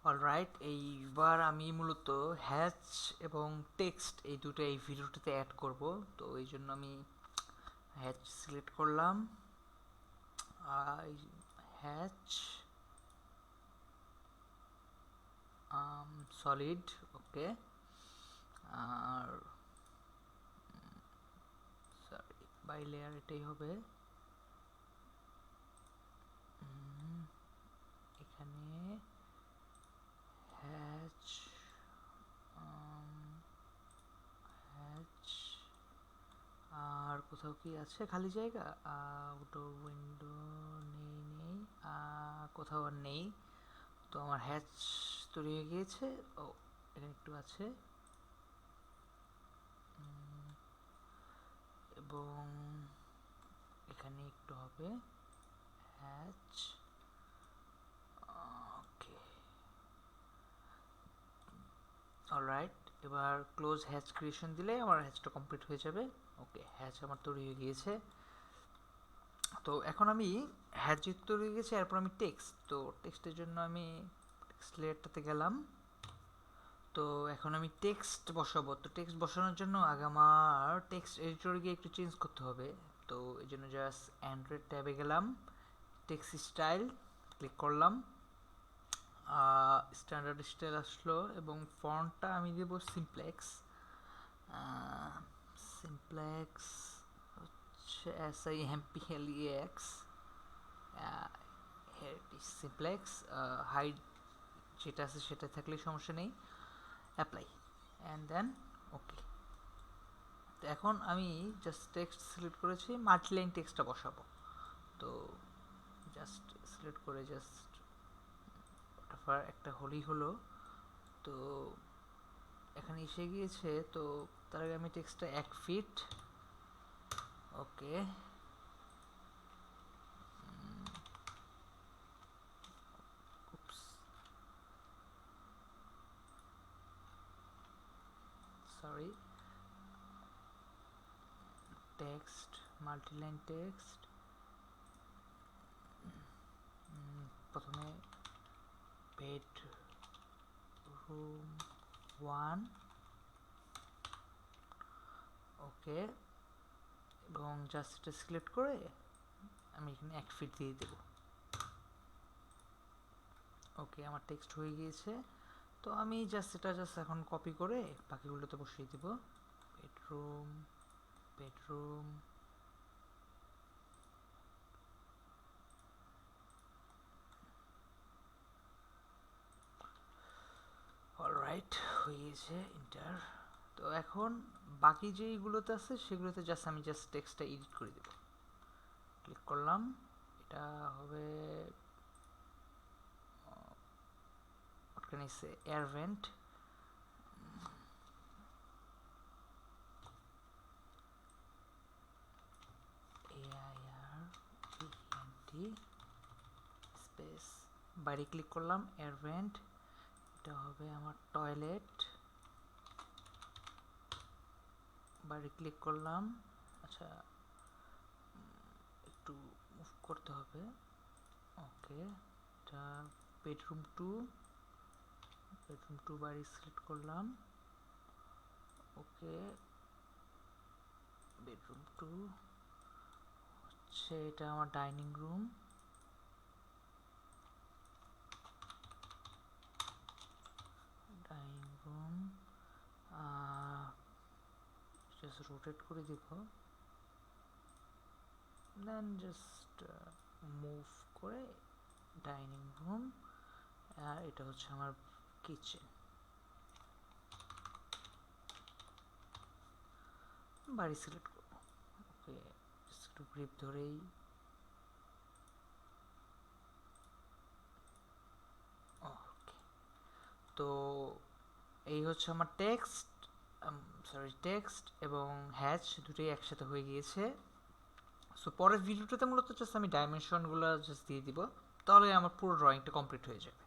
Alright, এইবার আমি মূলত হ্যাচ এবং টেক্সট এই দুটো এই ভিডিওটাতে অ্যাড করব। তো এই জন্য আমি হ্যাচ সিলেক্ট করলাম, হ্যাচ সলিড, ওকে। আর সরি, বাই লেয়ার এটাই হবে। এখানে হ্যাচ হ্যাচ আর কোথাও কি আছে খালি জায়গা? আউটডোর উইন্ডো নেই, কোথাও আর নেই। তো আমার হ্যাচ তৈরি হয়ে গিয়েছে। ও, এখানে একটু আছে, এবং এখানে একটু হবে হ্যাচ, ওকে। অলরাইট, এবার ক্লোজ হ্যাচ ক্রিয়েশন দিলে আমার হ্যাচটা কমপ্লিট হয়ে যাবে। ওকে, হ্যাচ আমার তৈরি হয়ে গিয়েছে। তো এখন আমি হ্যাচ যেহেতু তৈরি হয়ে গেছে, এরপর আমি টেক্সট, তো টেক্সটের জন্য আমি টেক্সট লেয়ারটাতে গেলাম। তো এখন আমি টেক্সট বসাবো। তো টেক্সট বসানোর জন্য আগে আমার টেক্সট এডিটরে গিয়ে একটু চেঞ্জ করতে হবে। তো এই জন্য জাস্ট অ্যান্ড্রয়েড ট্যাবে গেলাম, টেক্সট স্টাইল ক্লিক করলাম, স্ট্যান্ডার্ড স্টাইল আসলো, এবং ফন্টটা আমি দেব সিমপ্লেক্স। সিমপ্লেক্স হচ্ছে SIMPLEX, সিমপ্লেক্স। হাইড যেটা আছে সেটা থাকলেই সমস্যা নেই। অ্যাপ্লাই অ্যান্ড দেন ওকে। তো এখন আমি জাস্ট টেক্সট সিলেক্ট করেছি, মাল্টিলাইন টেক্সটটা বসাবো। তো জাস্ট সিলেক্ট করে জাস্ট একটা হলেই হলো। তো এখানে এসে গিয়েছে। তো তার আগে আমি টেক্সটটা 1 ফিট, ওকে। সরি, টেক্সট, মাল্টিলাইন টেক্সট, প্রথমে বেডরুম 1, ওকে। এবং জাস্ট এটা সিলেক্ট করে আমি এখানে 1 ফিট দিয়ে দেব। ওকে, আমার টেক্সট হয়ে গিয়েছে। তো আমি জাস্ট এটা এখন কপি করে বাকিগুলোতে বসিয়ে দেব। বেডরুম, বেডরুম, অলরাইট, হয়ে গেছে, ইন্টার। তো এখন বাকি যেইগুলোতে আছে সেগুলোতে আমি জাস্ট টেক্সটটা এডিট করে দেব। ক্লিক করলাম, এটা হবে এয়ার ভেন্ট, স্পেস, বাইরে ক্লিক করলাম, এয়ার ভেন্ট, এটা হবে আমার টয়লেট, বাইরে ক্লিক করলাম। আচ্ছা, একটু মুভ করতে হবে, ওকে। এটা বেডরুম 2, বেডরুম 2 বাইরে সিলেক্ট করলাম, ওকে। বেডরুম 2 হচ্ছে এটা আমার dining room, dining room. Just rotate করে দিব, দেন জাস্ট মুভ করে ডাইনিং রুম। আর এটা হচ্ছে আমার কিচেন, বাড়ি সিলেক্ট করব, ওকে। একটু গ্রিপ ধরেই, ওকে। তো এই হচ্ছে আমার টেক্সট, টেক্সট এবং হ্যাচ দুটোই একসাথে হয়ে গিয়েছে। সো পরের ভিডিওটাতে মূলত জাস্ট আমি ডাইমেনশনগুলো জাস্ট দিয়ে দিব, তাহলে আমার পুরো ড্রয়িংটা কমপ্লিট হয়ে যাবে।